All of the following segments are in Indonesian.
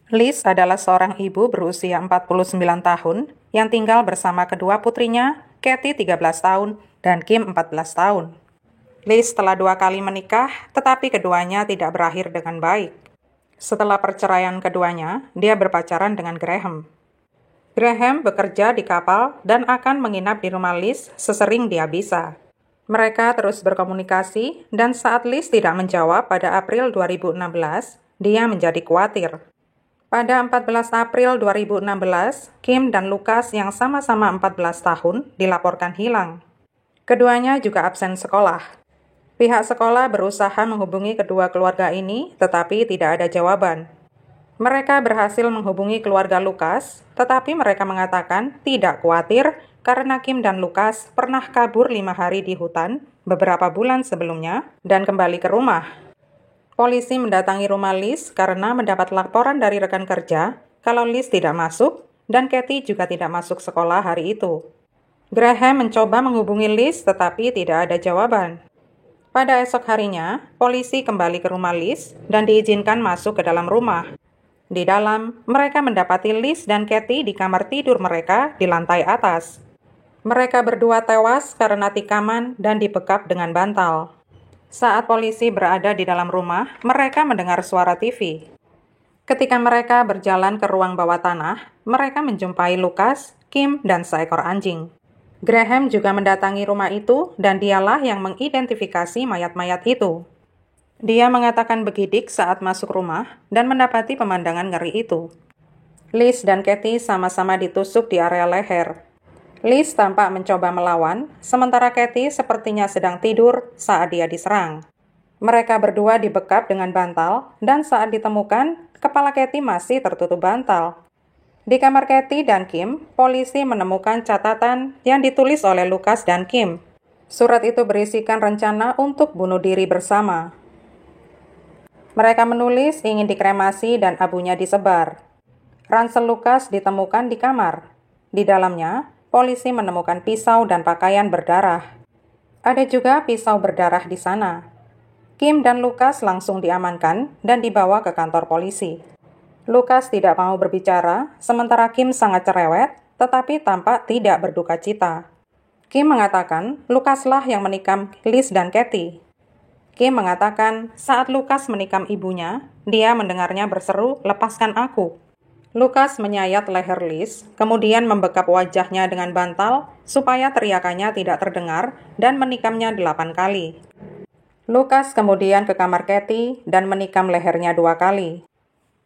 Liz adalah seorang ibu berusia 49 tahun yang tinggal bersama kedua putrinya, Kathy 13 tahun dan Kim 14 tahun. Liz telah 2 kali menikah, tetapi keduanya tidak berakhir dengan baik. Setelah perceraian keduanya, dia berpacaran dengan Graham. Graham bekerja di kapal dan akan menginap di rumah Liz sesering dia bisa. Mereka terus berkomunikasi, dan saat Liz tidak menjawab pada April 2016, dia menjadi khawatir. Pada 14 April 2016, Kim dan Lucas yang sama-sama 14 tahun dilaporkan hilang. Keduanya juga absen sekolah. Pihak sekolah berusaha menghubungi kedua keluarga ini, tetapi tidak ada jawaban. Mereka berhasil menghubungi keluarga Lucas, tetapi mereka mengatakan tidak khawatir karena Kim dan Lucas pernah kabur 5 hari di hutan beberapa bulan sebelumnya dan kembali ke rumah. Polisi mendatangi rumah Liz karena mendapat laporan dari rekan kerja kalau Liz tidak masuk dan Kathy juga tidak masuk sekolah hari itu. Graham mencoba menghubungi Liz tetapi tidak ada jawaban. Pada esok harinya, polisi kembali ke rumah Liz dan diizinkan masuk ke dalam rumah. Di dalam, mereka mendapati Liz dan Kathy di kamar tidur mereka di lantai atas. Mereka berdua tewas karena tikaman dan dibekap dengan bantal. Saat polisi berada di dalam rumah, mereka mendengar suara TV. Ketika mereka berjalan ke ruang bawah tanah, mereka menjumpai Lucas, Kim, dan seekor anjing. Graham juga mendatangi rumah itu dan dialah yang mengidentifikasi mayat-mayat itu. Dia mengatakan begidik saat masuk rumah dan mendapati pemandangan ngeri itu. Liz dan Kathy sama-sama ditusuk di area leher. Liz tampak mencoba melawan, sementara Kathy sepertinya sedang tidur saat dia diserang. Mereka berdua dibekap dengan bantal dan saat ditemukan, kepala Kathy masih tertutup bantal. Di kamar Kathy dan Kim, polisi menemukan catatan yang ditulis oleh Lucas dan Kim. Surat itu berisikan rencana untuk bunuh diri bersama. Mereka menulis ingin dikremasi dan abunya disebar. Ransel Lucas ditemukan di kamar. Di dalamnya, polisi menemukan pisau dan pakaian berdarah. Ada juga pisau berdarah di sana. Kim dan Lucas langsung diamankan dan dibawa ke kantor polisi. Lucas tidak mau berbicara, sementara Kim sangat cerewet, tetapi tampak tidak berduka cita. Kim mengatakan Lucaslah yang menikam Liz dan Kathy. Kim mengatakan saat Lucas menikam ibunya, dia mendengarnya berseru, "Lepaskan aku." Lucas menyayat leher Liz, kemudian membekap wajahnya dengan bantal supaya teriakannya tidak terdengar dan menikamnya 8 kali. Lucas kemudian ke kamar Kathy dan menikam lehernya 2 kali.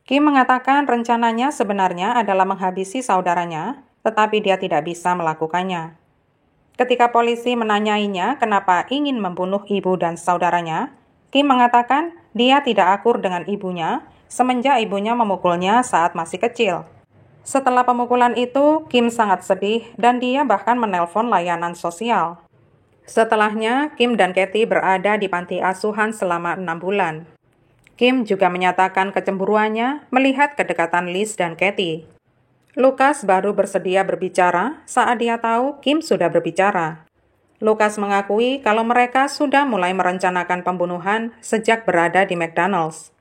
Kim mengatakan rencananya sebenarnya adalah menghabisi saudaranya, tetapi dia tidak bisa melakukannya. Ketika polisi menanyainya kenapa ingin membunuh ibu dan saudaranya, Kim mengatakan dia tidak akur dengan ibunya semenjak ibunya memukulnya saat masih kecil. Setelah pemukulan itu, Kim sangat sedih dan dia bahkan menelpon layanan sosial. Setelahnya, Kim dan Kathy berada di panti asuhan selama 6 bulan. Kim juga menyatakan kecemburuannya melihat kedekatan Liz dan Kathy. Lucas baru bersedia berbicara saat dia tahu Kim sudah berbicara. Lucas mengakui kalau mereka sudah mulai merencanakan pembunuhan sejak berada di McDonald's.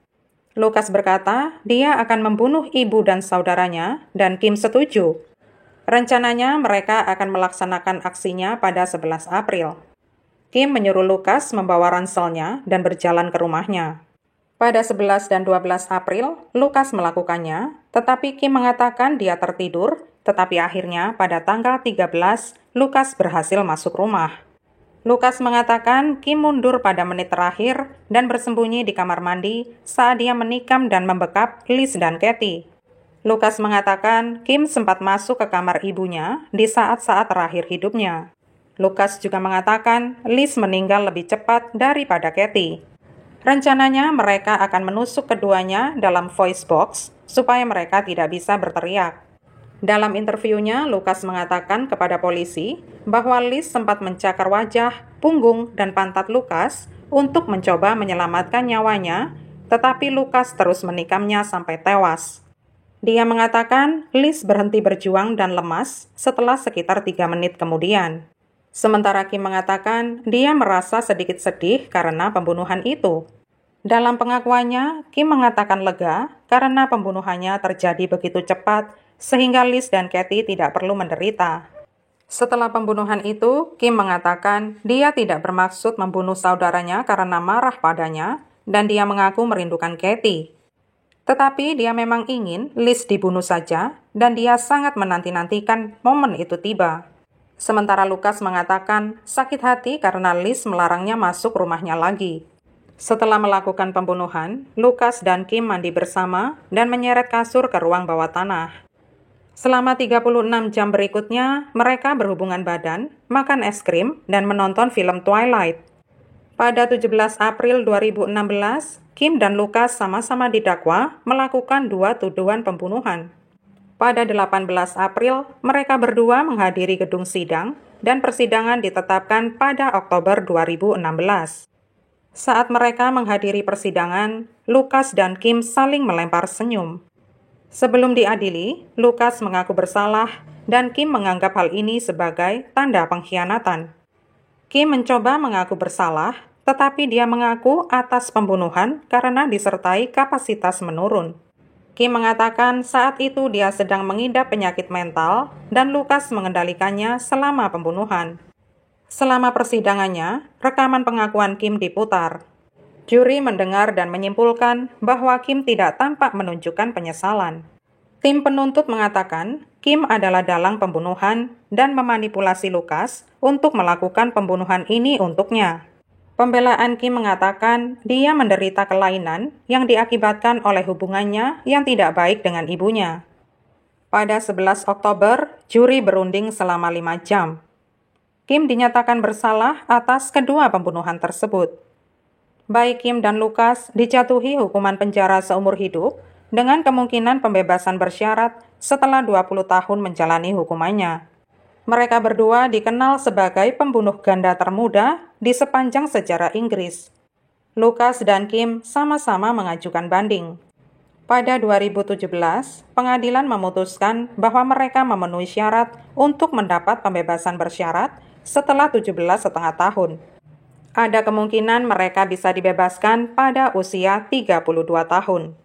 Lucas berkata dia akan membunuh ibu dan saudaranya dan Kim setuju. Rencananya mereka akan melaksanakan aksinya pada 11 April. Kim menyuruh Lucas membawa ranselnya dan berjalan ke rumahnya. Pada 11 dan 12 April, Lucas melakukannya, tetapi Kim mengatakan dia tertidur, tetapi akhirnya pada tanggal 13, Lucas berhasil masuk rumah. Lucas mengatakan Kim mundur pada menit terakhir dan bersembunyi di kamar mandi saat dia menikam dan membekap Liz dan Kathy. Lucas mengatakan Kim sempat masuk ke kamar ibunya di saat-saat terakhir hidupnya. Lucas juga mengatakan Liz meninggal lebih cepat daripada Kathy. Rencananya mereka akan menusuk keduanya dalam voice box supaya mereka tidak bisa berteriak. Dalam interviunya, Lucas mengatakan kepada polisi bahwa Liz sempat mencakar wajah, punggung, dan pantat Lucas untuk mencoba menyelamatkan nyawanya, tetapi Lucas terus menikamnya sampai tewas. Dia mengatakan Liz berhenti berjuang dan lemas setelah sekitar 3 menit kemudian. Sementara Kim mengatakan dia merasa sedikit sedih karena pembunuhan itu. Dalam pengakuannya, Kim mengatakan lega karena pembunuhannya terjadi begitu cepat sehingga Liz dan Kathy tidak perlu menderita. Setelah pembunuhan itu, Kim mengatakan dia tidak bermaksud membunuh saudaranya karena marah padanya dan dia mengaku merindukan Kathy. Tetapi dia memang ingin Liz dibunuh saja dan dia sangat menanti-nantikan momen itu tiba. Sementara Lucas mengatakan sakit hati karena Liz melarangnya masuk rumahnya lagi. Setelah melakukan pembunuhan, Lucas dan Kim mandi bersama dan menyeret kasur ke ruang bawah tanah. Selama 36 jam berikutnya, mereka berhubungan badan, makan es krim, dan menonton film Twilight. Pada 17 April 2016, Kim dan Lucas sama-sama didakwa melakukan 2 tuduhan pembunuhan. Pada 18 April, mereka berdua menghadiri gedung sidang dan persidangan ditetapkan pada Oktober 2016. Saat mereka menghadiri persidangan, Lucas dan Kim saling melempar senyum. Sebelum diadili, Lucas mengaku bersalah dan Kim menganggap hal ini sebagai tanda pengkhianatan. Kim mencoba mengaku bersalah, tetapi dia mengaku atas pembunuhan karena disertai kapasitas menurun. Kim mengatakan saat itu dia sedang mengidap penyakit mental dan Lucas mengendalikannya selama pembunuhan. Selama persidangannya, rekaman pengakuan Kim diputar. Juri mendengar dan menyimpulkan bahwa Kim tidak tampak menunjukkan penyesalan. Tim penuntut mengatakan Kim adalah dalang pembunuhan dan memanipulasi Lucas untuk melakukan pembunuhan ini untuknya. Pembelaan Kim mengatakan dia menderita kelainan yang diakibatkan oleh hubungannya yang tidak baik dengan ibunya. Pada 11 Oktober, juri berunding selama 5 jam. Kim dinyatakan bersalah atas kedua pembunuhan tersebut. Baik Kim dan Lucas dijatuhi hukuman penjara seumur hidup dengan kemungkinan pembebasan bersyarat setelah 20 tahun menjalani hukumannya. Mereka berdua dikenal sebagai pembunuh ganda termuda di sepanjang sejarah Inggris. Lucas dan Kim sama-sama mengajukan banding. Pada 2017, pengadilan memutuskan bahwa mereka memenuhi syarat untuk mendapat pembebasan bersyarat setelah 17,5 tahun. Ada kemungkinan mereka bisa dibebaskan pada usia 32 tahun.